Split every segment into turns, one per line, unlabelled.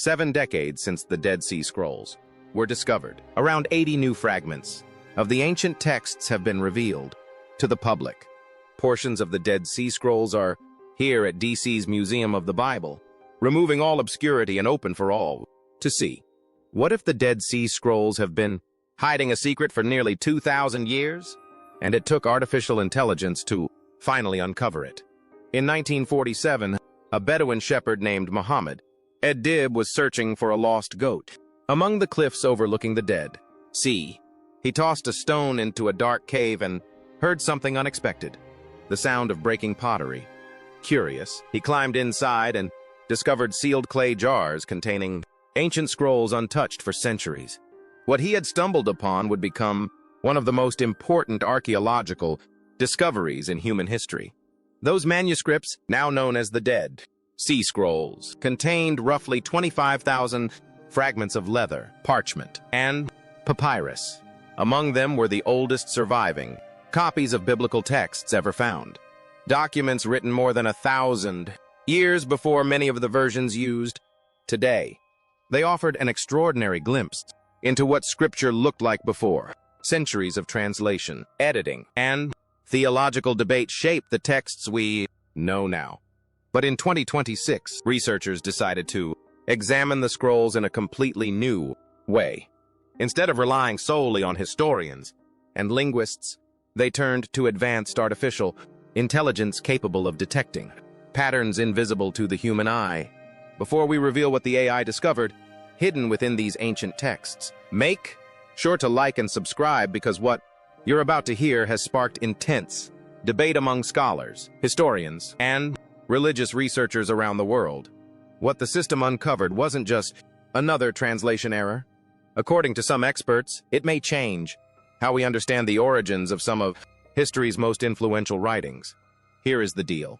7 decades since the Dead Sea Scrolls were discovered. Around 80 new fragments of the ancient texts have been revealed to the public. Portions of the Dead Sea Scrolls are here at DC's Museum of the Bible, removing all obscurity and open for all to see. What if the Dead Sea Scrolls have been hiding a secret for nearly 2,000 years? And it took artificial intelligence to finally uncover it. In 1947, a Bedouin shepherd named Muhammad ed-Dhib was searching for a lost goat. Among the cliffs overlooking the Dead Sea, he tossed a stone into a dark cave and heard something unexpected, the sound of breaking pottery. Curious, he climbed inside and discovered sealed clay jars containing ancient scrolls untouched for centuries. What he had stumbled upon would become one of the most important archaeological discoveries in human history. Those manuscripts, now known as the Dead Sea Scrolls, contained roughly 25,000 fragments of leather, parchment, and papyrus. Among them were the oldest surviving copies of biblical texts ever found. Documents written more than 1,000 years before many of the versions used today. They offered an extraordinary glimpse into what Scripture looked like before. Centuries of translation, editing, and theological debate shaped the texts we know now. But in 2026, researchers decided to examine the scrolls in a completely new way. Instead of relying solely on historians and linguists, they turned to advanced artificial intelligence capable of detecting patterns invisible to the human eye. Before we reveal what the AI discovered hidden within these ancient texts, make sure to like and subscribe, because what you're about to hear has sparked intense debate among scholars, historians, and religious researchers around the world. What the system uncovered wasn't just another translation error. According to some experts, it may change how we understand the origins of some of history's most influential writings. Here is the deal.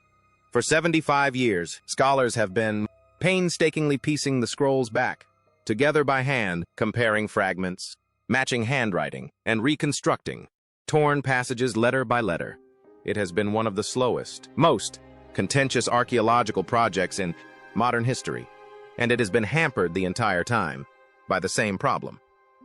For 75 years, scholars have been painstakingly piecing the scrolls back together by hand, comparing fragments, matching handwriting, and reconstructing torn passages letter by letter. It has been one of the slowest, most contentious archaeological projects in modern history, and it has been hampered the entire time by the same problem.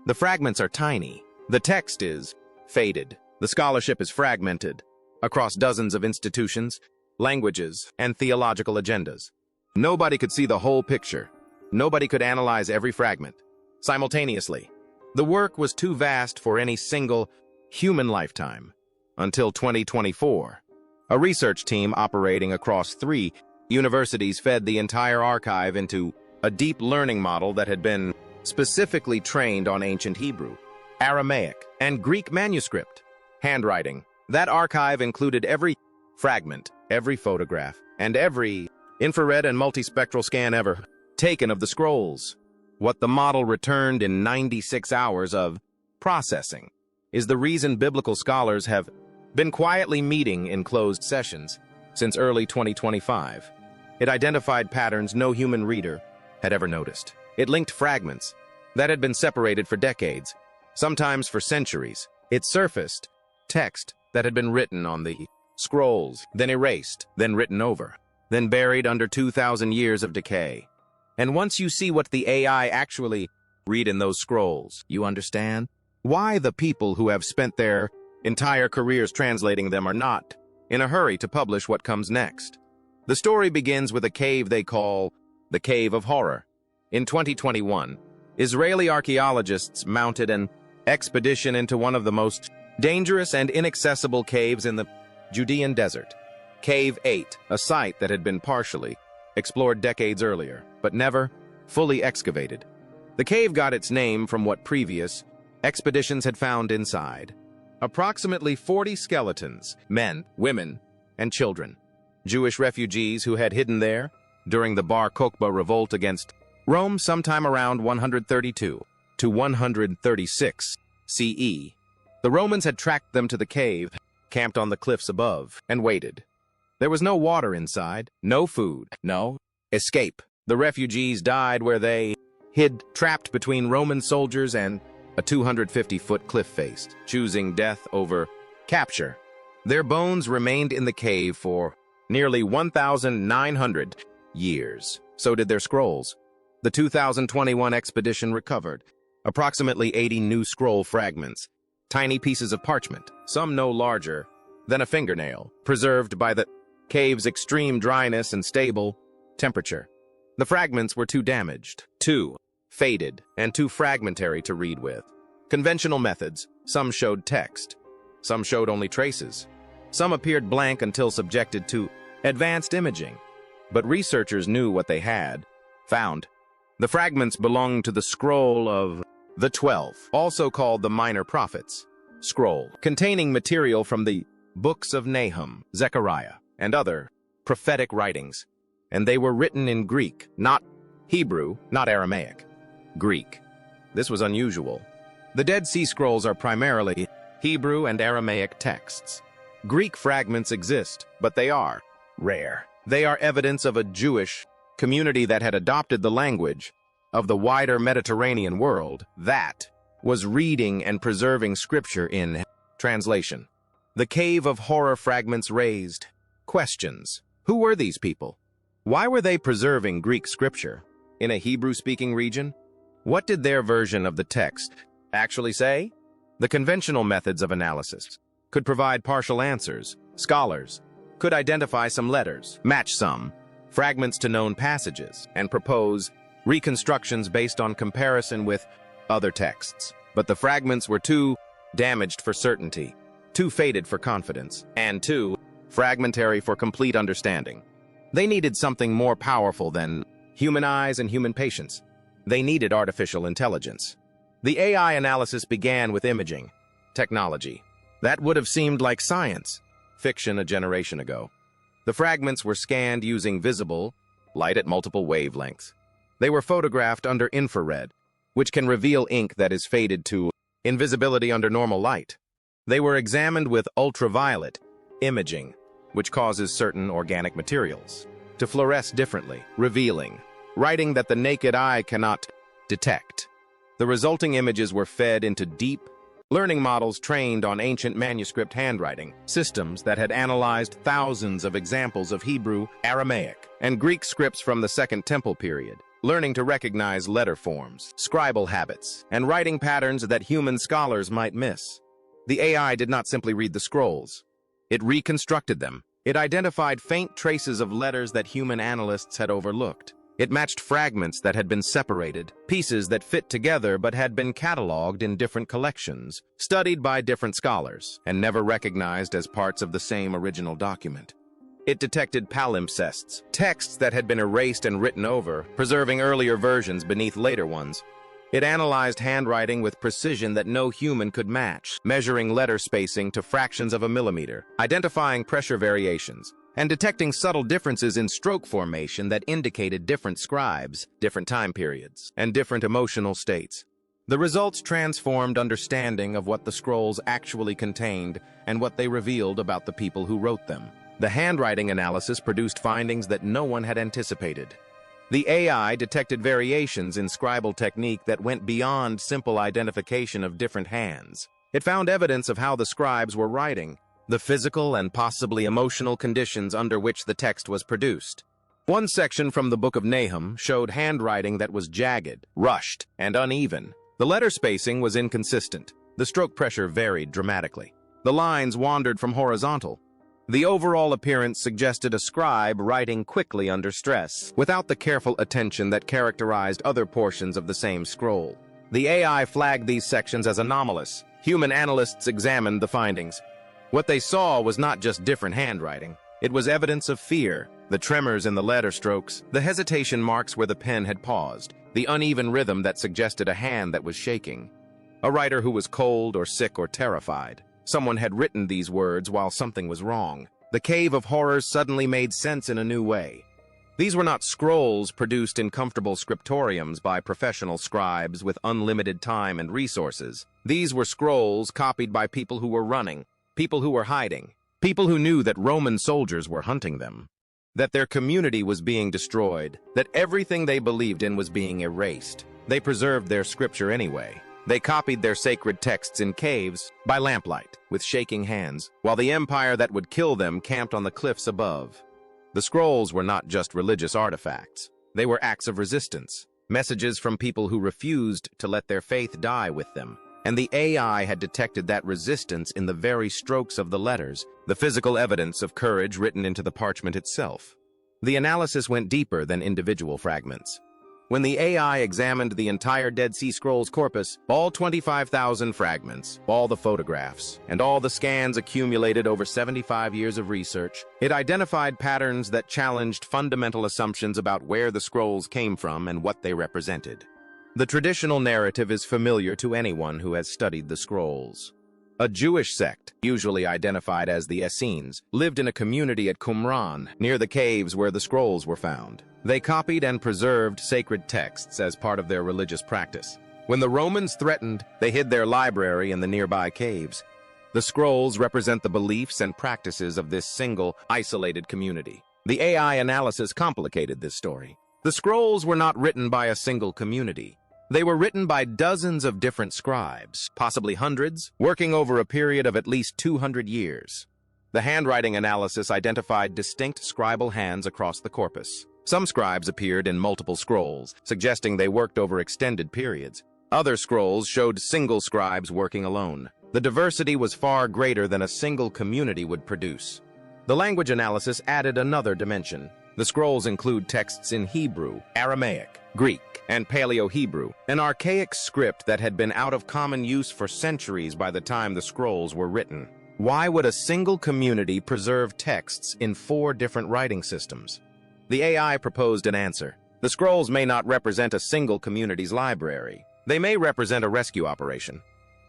The fragments are tiny, the text is faded, the scholarship is fragmented across dozens of institutions, languages, and theological agendas. Nobody could see the whole picture. Nobody could analyze every fragment simultaneously. The work was too vast for any single human lifetime. Until 2024, a research team operating across 3 universities fed the entire archive into a deep learning model that had been specifically trained on ancient Hebrew, Aramaic, and Greek manuscript handwriting. That archive included every fragment, every photograph, and every infrared and multispectral scan ever taken of the scrolls. What the model returned in 96 hours of processing is the reason biblical scholars have been quietly meeting in closed sessions since early 2025. It identified patterns no human reader had ever noticed. It linked fragments that had been separated for decades, sometimes for centuries. It surfaced text that had been written on the scrolls, then erased, then written over, then buried under 2,000 years of decay. And once you see what the AI actually read in those scrolls, you understand why the people who have spent their entire careers translating them are not in a hurry to publish what comes next. The story begins with a cave they call the Cave of Horror. In 2021, Israeli archaeologists mounted an expedition into one of the most dangerous and inaccessible caves in the Judean desert. Cave 8, a site that had been partially explored decades earlier, but never fully excavated. The cave got its name from what previous expeditions had found inside. Approximately 40 skeletons, men, women, and children. Jewish refugees who had hidden there during the Bar Kokhba revolt against Rome sometime around 132 to 136 CE. The Romans had tracked them to the cave, camped on the cliffs above, and waited. There was no water inside, no food, no escape. The refugees died where they hid, trapped between Roman soldiers and a 250-foot cliff face, choosing death over capture. Their bones remained in the cave for nearly 1,900 years. So did their scrolls. The 2021 expedition recovered approximately 80 new scroll fragments, tiny pieces of parchment, some no larger than a fingernail, preserved by the cave's extreme dryness and stable temperature. The fragments were too damaged, too faded, and too fragmentary to read with. Conventional methods, some showed text, some showed only traces, some appeared blank until subjected to advanced imaging. But researchers knew what they had found. The fragments belonged to the scroll of the 12, also called the Minor Prophets scroll, containing material from the books of Nahum, Zechariah, and other prophetic writings. And they were written in Greek, not Hebrew, not Aramaic. Greek. This was unusual. The Dead Sea Scrolls are primarily Hebrew and Aramaic texts. Greek fragments exist, but they are rare. They are evidence of a Jewish community that had adopted the language of the wider Mediterranean world that was reading and preserving scripture in translation. The Cave of Horror fragments raised questions. Who were these people? Why were they preserving Greek scripture in a Hebrew-speaking region? What did their version of the text actually say? The conventional methods of analysis could provide partial answers. Scholars could identify some letters, match some fragments to known passages, and propose reconstructions based on comparison with other texts. But the fragments were too damaged for certainty, too faded for confidence, and too fragmentary for complete understanding. They needed something more powerful than human eyes and human patience. They needed artificial intelligence. The AI analysis began with imaging technology. That would have seemed like science fiction a generation ago. The fragments were scanned using visible light at multiple wavelengths. They were photographed under infrared, which can reveal ink that is faded to invisibility under normal light. They were examined with ultraviolet imaging, which causes certain organic materials to fluoresce differently, revealing writing that the naked eye cannot detect. The resulting images were fed into deep learning models trained on ancient manuscript handwriting, systems that had analyzed thousands of examples of Hebrew, Aramaic, and Greek scripts from the Second Temple period, learning to recognize letter forms, scribal habits, and writing patterns that human scholars might miss. The AI did not simply read the scrolls. It reconstructed them. It identified faint traces of letters that human analysts had overlooked. It matched fragments that had been separated, pieces that fit together but had been cataloged in different collections, studied by different scholars, and never recognized as parts of the same original document. It detected palimpsests, texts that had been erased and written over, preserving earlier versions beneath later ones. It analyzed handwriting with precision that no human could match, measuring letter spacing to fractions of a millimeter, identifying pressure variations, and detecting subtle differences in stroke formation that indicated different scribes, different time periods, and different emotional states. The results transformed understanding of what the scrolls actually contained and what they revealed about the people who wrote them. The handwriting analysis produced findings that no one had anticipated. The AI detected variations in scribal technique that went beyond simple identification of different hands. It found evidence of how the scribes were writing, the physical and possibly emotional conditions under which the text was produced. One section from the Book of Nahum showed handwriting that was jagged, rushed, and uneven. The letter spacing was inconsistent. The stroke pressure varied dramatically. The lines wandered from horizontal. The overall appearance suggested a scribe writing quickly under stress, without the careful attention that characterized other portions of the same scroll. The AI flagged these sections as anomalous. Human analysts examined the findings. What they saw was not just different handwriting. It was evidence of fear, the tremors in the letter strokes, the hesitation marks where the pen had paused, the uneven rhythm that suggested a hand that was shaking. A writer who was cold or sick or terrified. Someone had written these words while something was wrong. The Cave of Horrors suddenly made sense in a new way. These were not scrolls produced in comfortable scriptoriums by professional scribes with unlimited time and resources. These were scrolls copied by people who were running, people who were hiding, people who knew that Roman soldiers were hunting them, that their community was being destroyed, that everything they believed in was being erased. They preserved their scripture anyway. They copied their sacred texts in caves, by lamplight, with shaking hands, while the empire that would kill them camped on the cliffs above. The scrolls were not just religious artifacts. They were acts of resistance. messages from people who refused to let their faith die with them. And the AI had detected that resistance in the very strokes of the letters, the physical evidence of courage written into the parchment itself. The analysis went deeper than individual fragments. When the AI examined the entire Dead Sea Scrolls corpus, all 25,000 fragments, all the photographs, and all the scans accumulated over 75 years of research, it identified patterns that challenged fundamental assumptions about where the scrolls came from and what they represented. The traditional narrative is familiar to anyone who has studied the scrolls. A Jewish sect, usually identified as the Essenes, lived in a community at Qumran, near the caves where the scrolls were found. They copied and preserved sacred texts as part of their religious practice. When the Romans threatened, they hid their library in the nearby caves. The scrolls represent the beliefs and practices of this single, isolated community. The AI analysis complicated this story. The scrolls were not written by a single community. They were written by dozens of different scribes, possibly hundreds, working over a period of at least 200 years. The handwriting analysis identified distinct scribal hands across the corpus. Some scribes appeared in multiple scrolls, suggesting they worked over extended periods. Other scrolls showed single scribes working alone. The diversity was far greater than a single community would produce. The language analysis added another dimension. The scrolls include texts in Hebrew, Aramaic, Greek, and Paleo-Hebrew, an archaic script that had been out of common use for centuries by the time the scrolls were written. Why would a single community preserve texts in 4 different writing systems? The AI proposed an answer. The scrolls may not represent a single community's library. They may represent a rescue operation.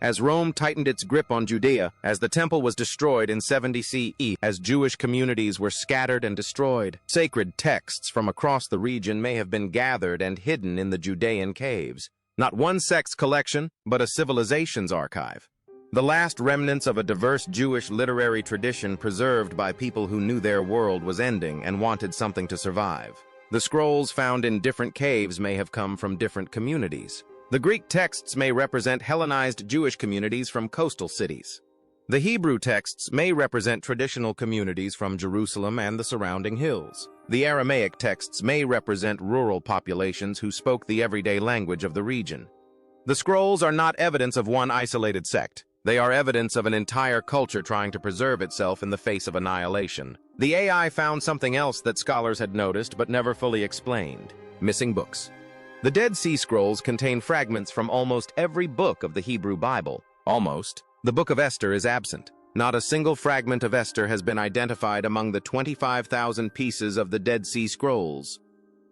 As Rome tightened its grip on Judea, as the temple was destroyed in 70 CE, as Jewish communities were scattered and destroyed, sacred texts from across the region may have been gathered and hidden in the Judean caves. Not one sect's collection, but a civilization's archive. The last remnants of a diverse Jewish literary tradition preserved by people who knew their world was ending and wanted something to survive. The scrolls found in different caves may have come from different communities. The Greek texts may represent Hellenized Jewish communities from coastal cities. The Hebrew texts may represent traditional communities from Jerusalem and the surrounding hills. The Aramaic texts may represent rural populations who spoke the everyday language of the region. The scrolls are not evidence of one isolated sect. They are evidence of an entire culture trying to preserve itself in the face of annihilation. The AI found something else that scholars had noticed but never fully explained: missing books. The Dead Sea Scrolls contain fragments from almost every book of the Hebrew Bible. Almost. The Book of Esther is absent. Not a single fragment of Esther has been identified among the 25,000 pieces of the Dead Sea Scrolls.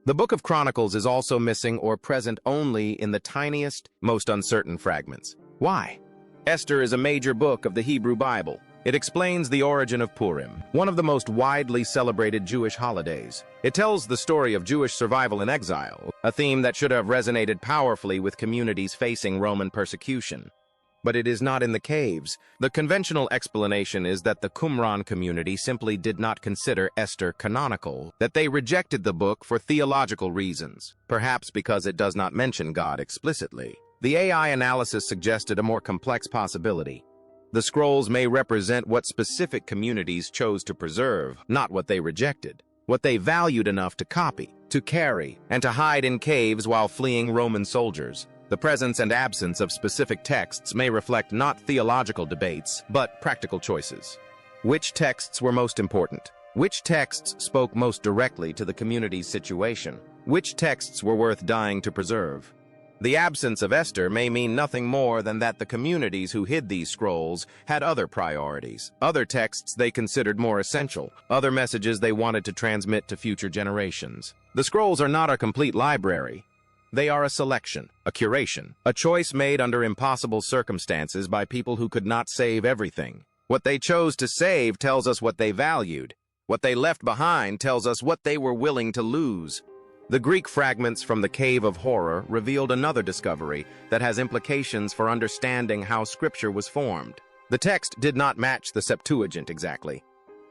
The Book of Chronicles is also missing or present only in the tiniest, most uncertain fragments. Why? Esther is a major book of the Hebrew Bible. It explains the origin of Purim, one of the most widely celebrated Jewish holidays. It tells the story of Jewish survival in exile, a theme that should have resonated powerfully with communities facing Roman persecution. But it is not in the caves. The conventional explanation is that the Qumran community simply did not consider Esther canonical, that they rejected the book for theological reasons, perhaps because it does not mention God explicitly. The AI analysis suggested a more complex possibility. The scrolls may represent what specific communities chose to preserve, not what they rejected, what they valued enough to copy, to carry, and to hide in caves while fleeing Roman soldiers. The presence and absence of specific texts may reflect not theological debates, but practical choices. Which texts were most important? Which texts spoke most directly to the community's situation? Which texts were worth dying to preserve? The absence of Esther may mean nothing more than that the communities who hid these scrolls had other priorities, other texts they considered more essential, other messages they wanted to transmit to future generations. The scrolls are not a complete library. They are a selection, a curation, a choice made under impossible circumstances by people who could not save everything. What they chose to save tells us what they valued. What they left behind tells us what they were willing to lose. The Greek fragments from the Cave of Horror revealed another discovery that has implications for understanding how Scripture was formed. The text did not match the Septuagint exactly.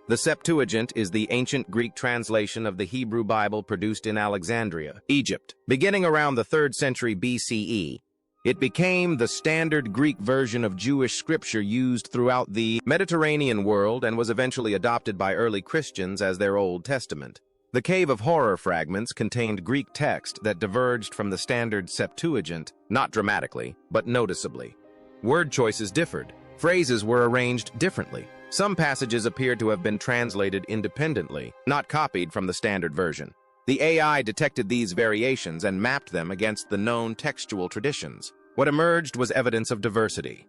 The Septuagint is the ancient Greek translation of the Hebrew Bible produced in Alexandria, Egypt. Beginning around the 3rd century BCE, it became the standard Greek version of Jewish scripture used throughout the Mediterranean world and was eventually adopted by early Christians as their Old Testament. The Cave of Horror fragments contained Greek text that diverged from the standard Septuagint, not dramatically, but noticeably. Word choices differed. Phrases were arranged differently. Some passages appeared to have been translated independently, not copied from the standard version. The AI detected these variations and mapped them against the known textual traditions. What emerged was evidence of diversity.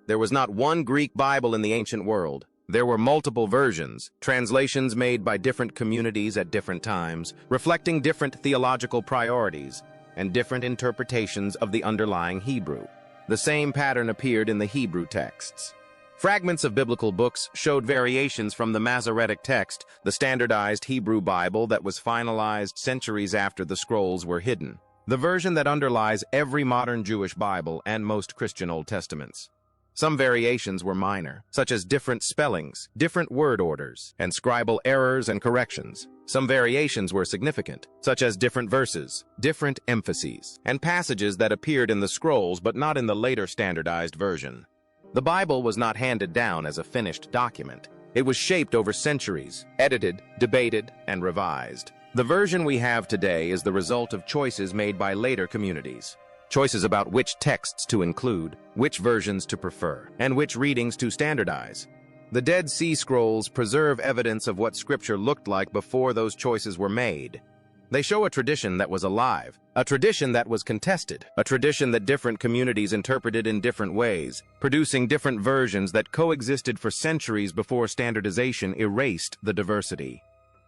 There was not one Greek Bible in the ancient world. There were multiple versions, translations made by different communities at different times, reflecting different theological priorities and different interpretations of the underlying Hebrew. The same pattern appeared in the Hebrew texts. Fragments of biblical books showed variations from the Masoretic text, the standardized Hebrew Bible that was finalized centuries after the scrolls were hidden, the version that underlies every modern Jewish Bible and most Christian Old Testaments. Some variations were minor, such as different spellings, different word orders, and scribal errors and corrections. Some variations were significant, such as different verses, different emphases, and passages that appeared in the scrolls but not in the later standardized version. The Bible was not handed down as a finished document. It was shaped over centuries, edited, debated, and revised. The version we have today is the result of choices made by later communities. Choices about which texts to include, which versions to prefer, and which readings to standardize. The Dead Sea Scrolls preserve evidence of what Scripture looked like before those choices were made. They show a tradition that was alive, a tradition that was contested, a tradition that different communities interpreted in different ways, producing different versions that coexisted for centuries before standardization erased the diversity.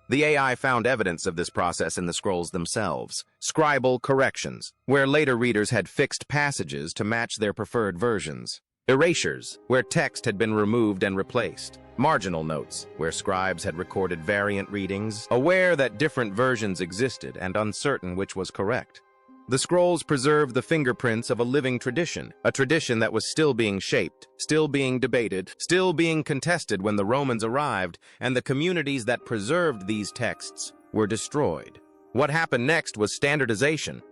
The AI found evidence of this process in the scrolls themselves, scribal corrections, where later readers had fixed passages to match their preferred versions, erasures, where text had been removed and replaced, marginal notes, where scribes had recorded variant readings, aware that different versions existed and uncertain which was correct. The scrolls preserved the fingerprints of a living tradition, a tradition that was still being shaped, still being debated, still being contested when the Romans arrived, and the communities that preserved these texts were destroyed. What happened next was standardization.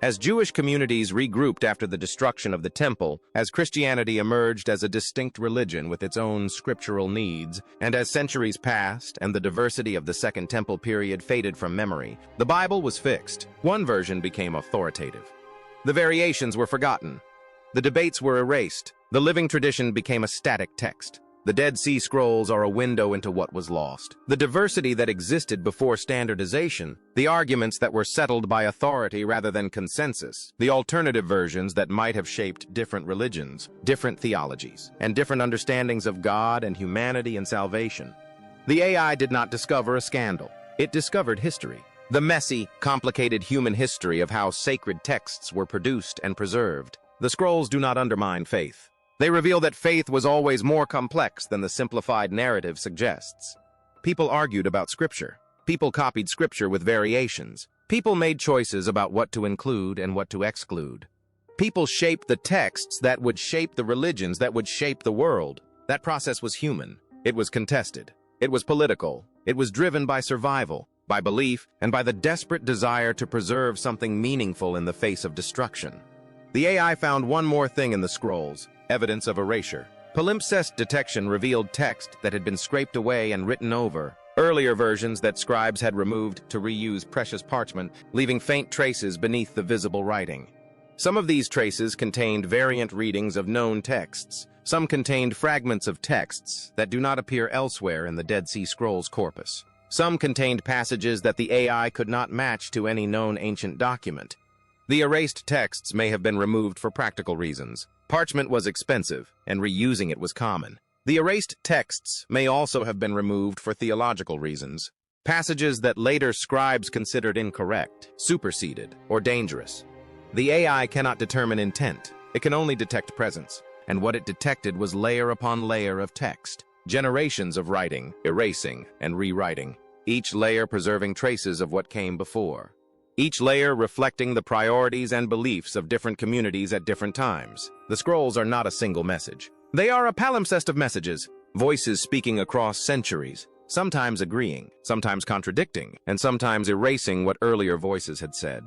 As Jewish communities regrouped after the destruction of the temple, as Christianity emerged as a distinct religion with its own scriptural needs, and as centuries passed and the diversity of the Second Temple period faded from memory, the Bible was fixed. One version became authoritative. The variations were forgotten. The debates were erased. The living tradition became a static text. The Dead Sea Scrolls are a window into what was lost. The diversity that existed before standardization, the arguments that were settled by authority rather than consensus, the alternative versions that might have shaped different religions, different theologies, and different understandings of God and humanity and salvation. The AI did not discover a scandal. It discovered history. The messy, complicated human history of how sacred texts were produced and preserved. The scrolls do not undermine faith. They reveal that faith was always more complex than the simplified narrative suggests. People argued about Scripture. People copied Scripture with variations. People made choices about what to include and what to exclude. People shaped the texts that would shape the religions that would shape the world. That process was human. It was contested. It was political. It was driven by survival, by belief, and by the desperate desire to preserve something meaningful in the face of destruction. The AI found one more thing in the scrolls. Evidence of erasure. Palimpsest detection revealed text that had been scraped away and written over, earlier versions that scribes had removed to reuse precious parchment, leaving faint traces beneath the visible writing. Some of these traces contained variant readings of known texts. Some contained fragments of texts that do not appear elsewhere in the Dead Sea Scrolls corpus. Some contained passages that the AI could not match to any known ancient document. The erased texts may have been removed for practical reasons. Parchment was expensive, and reusing it was common. The erased texts may also have been removed for theological reasons. Passages that later scribes considered incorrect, superseded, or dangerous. The AI cannot determine intent. It can only detect presence, and what it detected was layer upon layer of text. Generations of writing, erasing, and rewriting, each layer preserving traces of what came before. Each layer reflecting the priorities and beliefs of different communities at different times. The scrolls are not a single message. They are a palimpsest of messages, voices speaking across centuries, sometimes agreeing, sometimes contradicting, and sometimes erasing what earlier voices had said.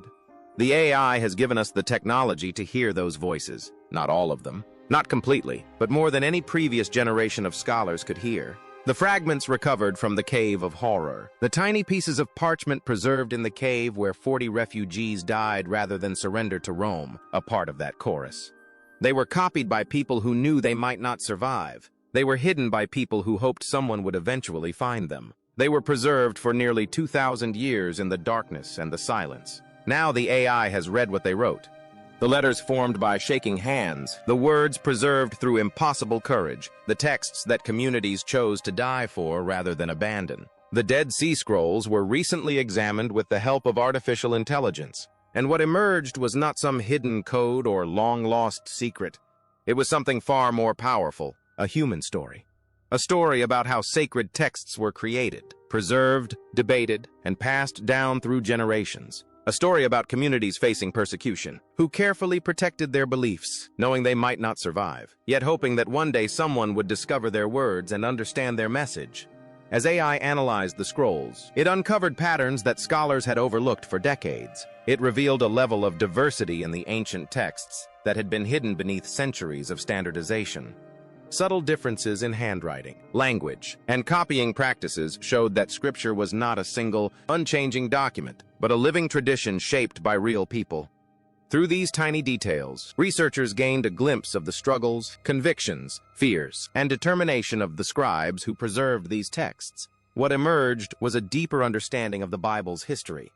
The AI has given us the technology to hear those voices, not all of them, not completely, but more than any previous generation of scholars could hear. The fragments recovered from the Cave of Horror, the tiny pieces of parchment preserved in the cave where 40 refugees died rather than surrender to Rome, a part of that chorus. They were copied by people who knew they might not survive. They were hidden by people who hoped someone would eventually find them. They were preserved for nearly 2,000 years in the darkness and the silence. Now the AI has read what they wrote. The letters formed by shaking hands, the words preserved through impossible courage, the texts that communities chose to die for rather than abandon. The Dead Sea Scrolls were recently examined with the help of artificial intelligence, and what emerged was not some hidden code or long-lost secret. It was something far more powerful, a human story. A story about how sacred texts were created, preserved, debated, and passed down through generations. A story about communities facing persecution, who carefully protected their beliefs, knowing they might not survive, yet hoping that one day someone would discover their words and understand their message. As AI analyzed the scrolls, it uncovered patterns that scholars had overlooked for decades. It revealed a level of diversity in the ancient texts that had been hidden beneath centuries of standardization. Subtle differences in handwriting, language, and copying practices showed that scripture was not a single, unchanging document, but a living tradition shaped by real people. Through these tiny details, researchers gained a glimpse of the struggles, convictions, fears, and determination of the scribes who preserved these texts. What emerged was a deeper understanding of the Bible's history.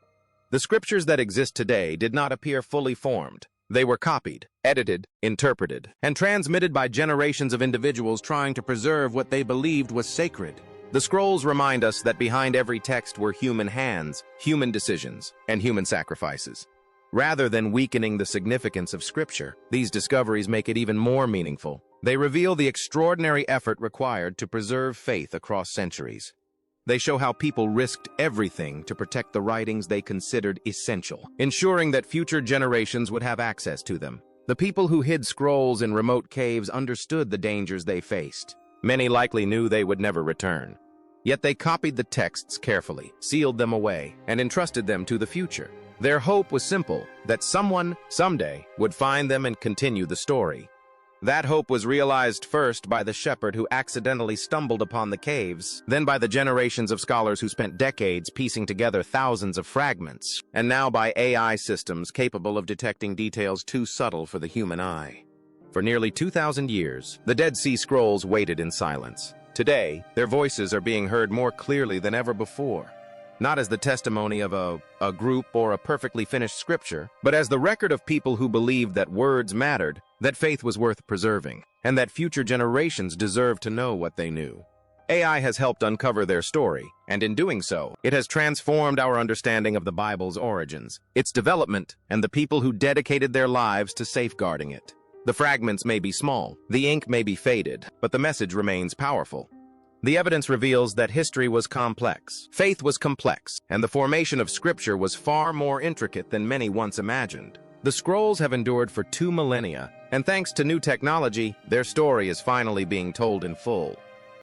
The scriptures that exist today did not appear fully formed. They were copied, edited, interpreted, and transmitted by generations of individuals trying to preserve what they believed was sacred. The scrolls remind us that behind every text were human hands, human decisions, and human sacrifices. Rather than weakening the significance of Scripture, these discoveries make it even more meaningful. They reveal the extraordinary effort required to preserve faith across centuries. They show how people risked everything to protect the writings they considered essential, ensuring that future generations would have access to them. The people who hid scrolls in remote caves understood the dangers they faced. Many likely knew they would never return. Yet they copied the texts carefully, sealed them away, and entrusted them to the future. Their hope was simple, that someone, someday, would find them and continue the story. That hope was realized first by the shepherd who accidentally stumbled upon the caves, then by the generations of scholars who spent decades piecing together thousands of fragments, and now by AI systems capable of detecting details too subtle for the human eye. For nearly 2,000 years, the Dead Sea Scrolls waited in silence. Today, their voices are being heard more clearly than ever before. Not as the testimony of a group or a perfectly finished scripture, but as the record of people who believed that words mattered, that faith was worth preserving, and that future generations deserved to know what they knew. AI has helped uncover their story, and in doing so, it has transformed our understanding of the Bible's origins, its development, and the people who dedicated their lives to safeguarding it. The fragments may be small, the ink may be faded, but the message remains powerful. The evidence reveals that history was complex, faith was complex, and the formation of Scripture was far more intricate than many once imagined. The scrolls have endured for 2 millennia, and thanks to new technology, their story is finally being told in full.